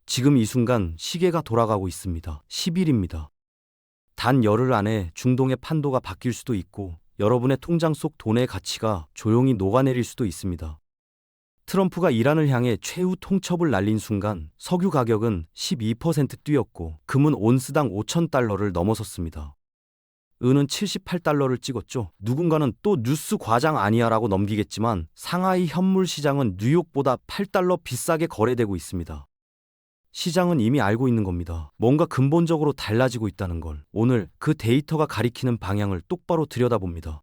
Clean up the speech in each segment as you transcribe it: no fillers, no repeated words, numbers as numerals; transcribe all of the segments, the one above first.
지금 이 순간 시계가 돌아가고 있습니다. 10일입니다. 단 열흘 안에 중동의 판도가 바뀔 수도 있고 여러분의 통장 속 돈의 가치가 조용히 녹아내릴 수도 있습니다. 트럼프가 이란을 향해 최후 통첩을 날린 순간 석유 가격은 12% 뛰었고 금은 온스당 5,000달러를 넘어섰습니다. 은은 78달러를 찍었죠. 누군가는 또 뉴스 과장 아니야라고 넘기겠지만 상하이 현물 시장은 뉴욕보다 8달러 비싸게 거래되고 있습니다. 시장은 이미 알고 있는 겁니다. 뭔가 근본적으로 달라지고 있다는 걸. 오늘 그 데이터가 가리키는 방향을 똑바로 들여다봅니다.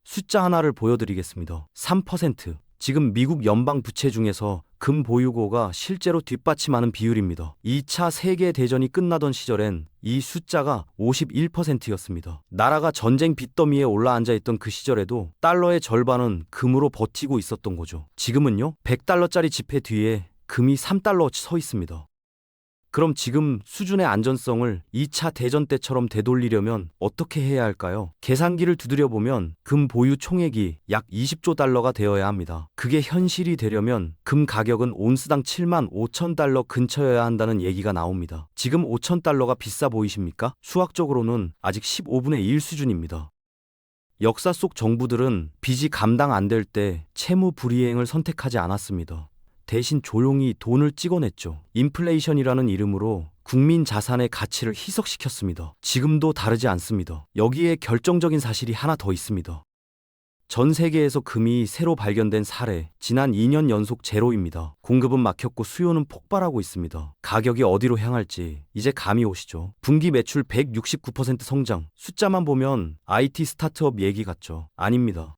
숫자 하나를 보여드리겠습니다. 3%. 지금 미국 연방 부채 중에서 금 보유고가 실제로 뒷받침하는 비율입니다. 2차 세계대전이 끝나던 시절엔 이 숫자가 51%였습니다. 나라가 전쟁 빚더미에 올라앉아 있던 그 시절에도 달러의 절반은 금으로 버티고 있었던 거죠. 지금은요, 100달러짜리 지폐 뒤에 금이 3달러 서 있습니다. 그럼 지금 수준의 안전성을 2차 대전 때처럼 되돌리려면 어떻게 해야 할까요? 계산기를 두드려보면 금 보유 총액이 약 20조 달러가 되어야 합니다. 그게 현실이 되려면 금 가격은 온스당 7만 5천 달러 근처여야 한다는 얘기가 나옵니다. 지금 5천 달러가 비싸 보이십니까? 수학적으로는 아직 15분의 1 수준입니다. 역사 속 정부들은 빚이 감당 안 될 때 채무 불이행을 선택하지 않았습니다. 대신 조용히 돈을 찍어냈죠. 인플레이션이라는 이름으로 국민 자산의 가치를 희석시켰습니다. 지금도 다르지 않습니다. 여기에 결정적인 사실이 하나 더 있습니다. 전 세계에서 금이 새로 발견된 사례, 지난 2년 연속 제로입니다. 공급은 막혔고 수요는 폭발하고 있습니다. 가격이 어디로 향할지 이제 감이 오시죠. 분기 매출 169% 성장. 숫자만 보면 IT 스타트업 얘기 같죠? 아닙니다.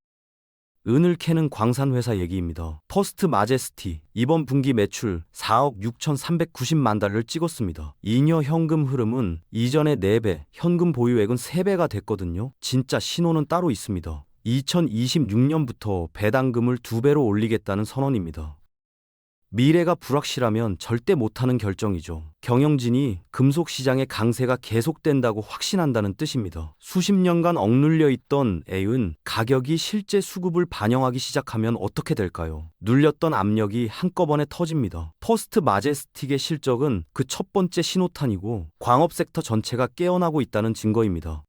은을 캐는 광산회사 얘기입니다. 퍼스트 마제스티 이번 분기 매출 4억 6,390만 달러를 찍었습니다. 잉여 현금 흐름은 이전의 4배, 현금 보유액은 3배가 됐거든요. 진짜 신호는 따로 있습니다. 2026년부터 배당금을 2배로 올리겠다는 선언입니다. 미래가 불확실하면 절대 못하는 결정이죠. 경영진이 금속 시장의 강세가 계속된다고 확신한다는 뜻입니다. 수십 년간 억눌려 있던 애은 가격이 실제 수급을 반영하기 시작하면 어떻게 될까요? 눌렸던 압력이 한꺼번에 터집니다. 퍼스트 마제스틱의 실적은 그 첫 번째 신호탄이고 광업 섹터 전체가 깨어나고 있다는 증거입니다.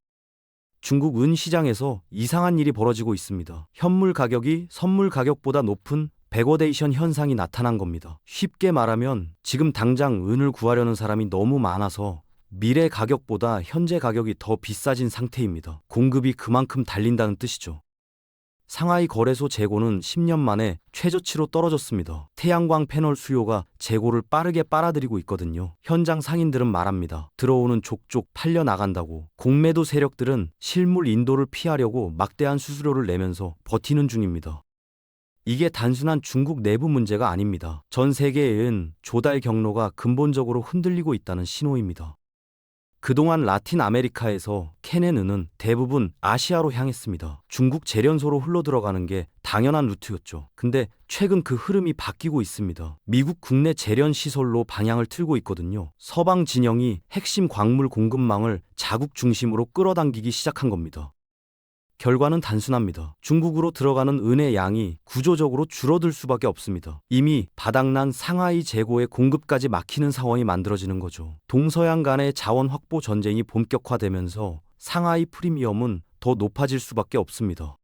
중국 은 시장에서 이상한 일이 벌어지고 있습니다. 현물 가격이 선물 가격보다 높은 백워데이션 현상이 나타난 겁니다. 쉽게 말하면 지금 당장 은을 구하려는 사람이 너무 많아서 미래 가격보다 현재 가격이 더 비싸진 상태입니다. 공급이 그만큼 달린다는 뜻이죠. 상하이 거래소 재고는 10년 만에 최저치로 떨어졌습니다. 태양광 패널 수요가 재고를 빠르게 빨아들이고 있거든요. 현장 상인들은 말합니다. 들어오는 족족 팔려 나간다고. 공매도 세력들은 실물 인도를 피하려고 막대한 수수료를 내면서 버티는 중입니다. 이게 단순한 중국 내부 문제가 아닙니다. 전 세계의 은 조달 경로가 근본적으로 흔들리고 있다는 신호입니다. 그동안 라틴 아메리카에서 캐낸 은은 대부분 아시아로 향했습니다. 중국 재련소로 흘러들어가는 게 당연한 루트였죠. 근데 최근 그 흐름이 바뀌고 있습니다. 미국 국내 재련 시설로 방향을 틀고 있거든요. 서방 진영이 핵심 광물 공급망을 자국 중심으로 끌어당기기 시작한 겁니다. 결과는 단순합니다. 중국으로 들어가는 은의 양이 구조적으로 줄어들 수밖에 없습니다. 이미 바닥난 상하이 재고의 공급까지 막히는 상황이 만들어지는 거죠. 동서양 간의 자원 확보 전쟁이 본격화되면서 상하이 프리미엄은 더 높아질 수밖에 없습니다.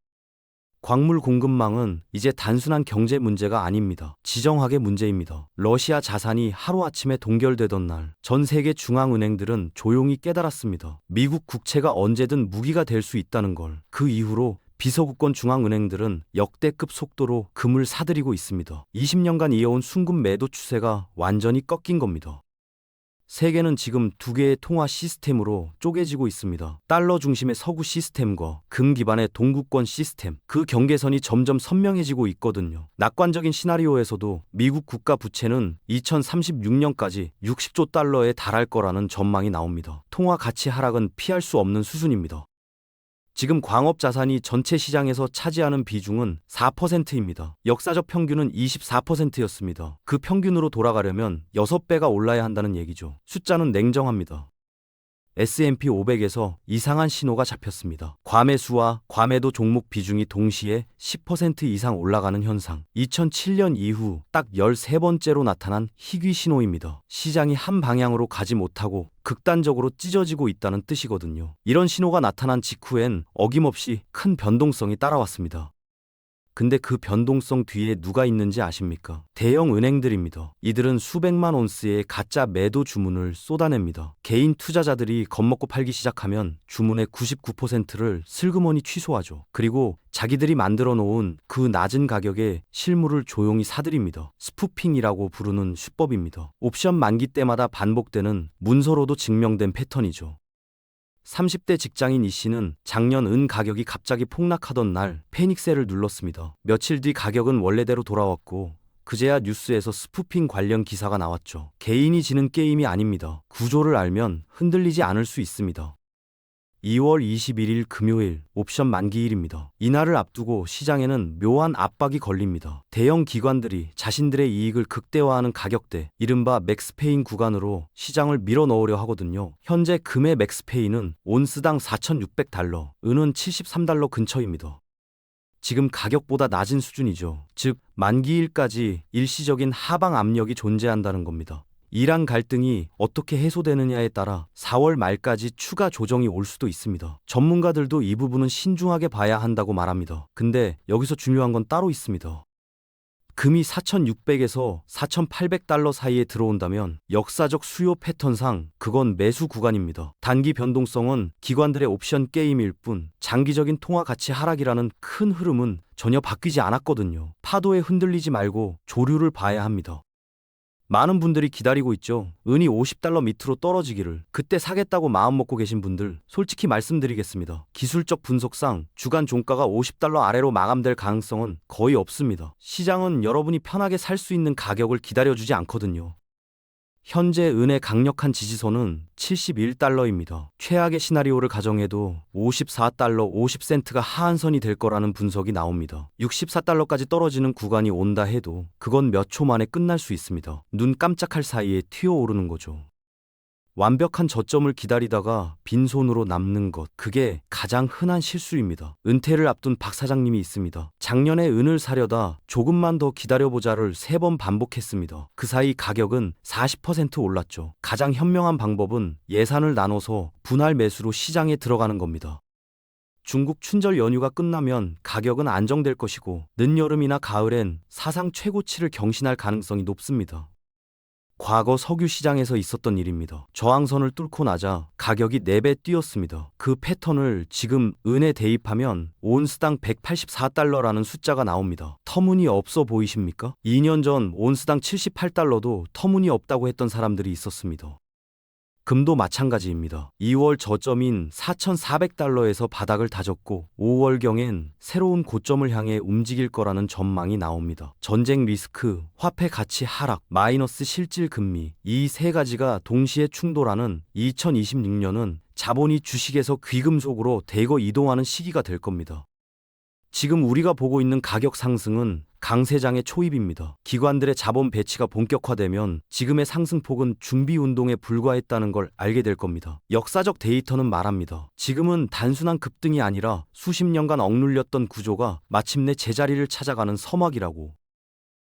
광물 공급망은 이제 단순한 경제 문제가 아닙니다. 지정학의 문제입니다. 러시아 자산이 하루아침에 동결되던 날, 전 세계 중앙은행들은 조용히 깨달았습니다. 미국 국채가 언제든 무기가 될 수 있다는 걸. 그 이후로 비서구권 중앙은행들은 역대급 속도로 금을 사들이고 있습니다. 20년간 이어온 순금 매도 추세가 완전히 꺾인 겁니다. 세계는 지금 두 개의 통화 시스템으로 쪼개지고 있습니다. 달러 중심의 서구 시스템과 금 기반의 동구권 시스템. 그 경계선이 점점 선명해지고 있거든요. 낙관적인 시나리오에서도 미국 국가 부채는 2036년까지 60조 달러에 달할 거라는 전망이 나옵니다. 통화 가치 하락은 피할 수 없는 수준입니다. 지금 광업 자산이 전체 시장에서 차지하는 비중은 4%입니다. 역사적 평균은 24%였습니다. 그 평균으로 돌아가려면 6배가 올라야 한다는 얘기죠. 숫자는 냉정합니다. S&P 500에서 이상한 신호가 잡혔습니다. 과매수와 과매도 종목 비중이 동시에 10% 이상 올라가는 현상. 2007년 이후 딱 13번째로 나타난 희귀 신호입니다. 시장이 한 방향으로 가지 못하고 극단적으로 찢어지고 있다는 뜻이거든요. 이런 신호가 나타난 직후엔 어김없이 큰 변동성이 따라왔습니다. 근데 그 변동성 뒤에 누가 있는지 아십니까? 대형 은행들입니다. 이들은 수백만 온스의 가짜 매도 주문을 쏟아냅니다. 개인 투자자들이 겁먹고 팔기 시작하면 주문의 99%를 슬그머니 취소하죠. 그리고 자기들이 만들어 놓은 그 낮은 가격에 실물을 조용히 사들입니다. 스푸핑이라고 부르는 수법입니다. 옵션 만기 때마다 반복되는 문서로도 증명된 패턴이죠. 30대 직장인 이 씨는 작년 은 가격이 갑자기 폭락하던 날 패닉셀을 눌렀습니다. 며칠 뒤 가격은 원래대로 돌아왔고 그제야 뉴스에서 스푸핑 관련 기사가 나왔죠. 개인이 지는 게임이 아닙니다. 구조를 알면 흔들리지 않을 수 있습니다. 2월 21일 금요일 옵션 만기일입니다. 이날을 앞두고 시장에는 묘한 압박이 걸립니다. 대형 기관들이 자신들의 이익을 극대화하는 가격대, 이른바 맥스페인 구간으로 시장을 밀어넣으려 하거든요. 현재 금의 맥스페인은 온스당 4,600달러, 은은 73달러 근처입니다. 지금 가격보다 낮은 수준이죠. 즉, 만기일까지 일시적인 하방 압력이 존재한다는 겁니다. 이란 갈등이 어떻게 해소되느냐에 따라 4월 말까지 추가 조정이 올 수도 있습니다. 전문가들도 이 부분은 신중하게 봐야 한다고 말합니다. 근데 여기서 중요한 건 따로 있습니다. 금이 4,600에서 4,800달러 사이에 들어온다면 역사적 수요 패턴상 그건 매수 구간입니다. 단기 변동성은 기관들의 옵션 게임일 뿐 장기적인 통화 가치 하락이라는 큰 흐름은 전혀 바뀌지 않았거든요. 파도에 흔들리지 말고 조류를 봐야 합니다. 많은 분들이 기다리고 있죠. 은이 50달러 밑으로 떨어지기를. 그때 사겠다고 마음먹고 계신 분들 솔직히 말씀드리겠습니다. 기술적 분석상 주간 종가가 50달러 아래로 마감될 가능성은 거의 없습니다. 시장은 여러분이 편하게 살 수 있는 가격을 기다려주지 않거든요. 현재 은의 강력한 지지선은 71달러입니다. 최악의 시나리오를 가정해도 54달러 50센트가 하한선이 될 거라는 분석이 나옵니다. 64달러까지 떨어지는 구간이 온다 해도 그건 몇 초 만에 끝날 수 있습니다. 눈 깜짝할 사이에 튀어오르는 거죠. 완벽한 저점을 기다리다가 빈손으로 남는 것, 그게 가장 흔한 실수입니다. 은퇴를 앞둔 박 사장님이 있습니다. 작년에 은을 사려다 조금만 더 기다려보자를 3번 반복했습니다. 그 사이 가격은 40% 올랐죠. 가장 현명한 방법은 예산을 나눠서 분할 매수로 시장에 들어가는 겁니다. 중국 춘절 연휴가 끝나면 가격은 안정될 것이고 늦여름이나 가을엔 사상 최고치를 경신할 가능성이 높습니다. 과거 석유 시장에서 있었던 일입니다. 저항선을 뚫고 나자 가격이 4배 뛰었습니다. 그 패턴을 지금 은에 대입하면 온스당 184달러라는 숫자가 나옵니다. 터무니없어 보이십니까? 2년 전 온스당 78달러도 터무니없다고 했던 사람들이 있었습니다. 금도 마찬가지입니다. 2월 저점인 4,400달러에서 바닥을 다졌고 5월경엔 새로운 고점을 향해 움직일 거라는 전망이 나옵니다. 전쟁 리스크, 화폐 가치 하락, 마이너스 실질 금리, 이 세 가지가 동시에 충돌하는 2026년은 자본이 주식에서 귀금속으로 대거 이동하는 시기가 될 겁니다. 지금 우리가 보고 있는 가격 상승은 강세장의 초입입니다. 기관들의 자본 배치가 본격화되면 지금의 상승폭은 준비 운동에 불과했다는 걸 알게 될 겁니다. 역사적 데이터는 말합니다. 지금은 단순한 급등이 아니라 수십 년간 억눌렸던 구조가 마침내 제자리를 찾아가는 서막이라고.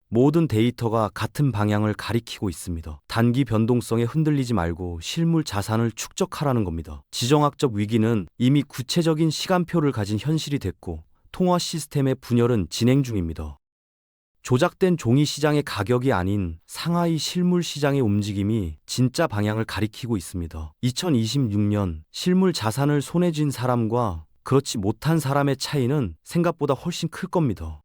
모든 데이터가 같은 방향을 가리키고 있습니다. 단기 변동성에 흔들리지 말고 실물 자산을 축적하라는 겁니다. 지정학적 위기는 이미 구체적인 시간표를 가진 현실이 됐고 통화 시스템의 분열은 진행 중입니다. 조작된 종이 시장의 가격이 아닌 상하이 실물 시장의 움직임이 진짜 방향을 가리키고 있습니다. 2026년 실물 자산을 손에 쥔 사람과 그렇지 못한 사람의 차이는 생각보다 훨씬 클 겁니다.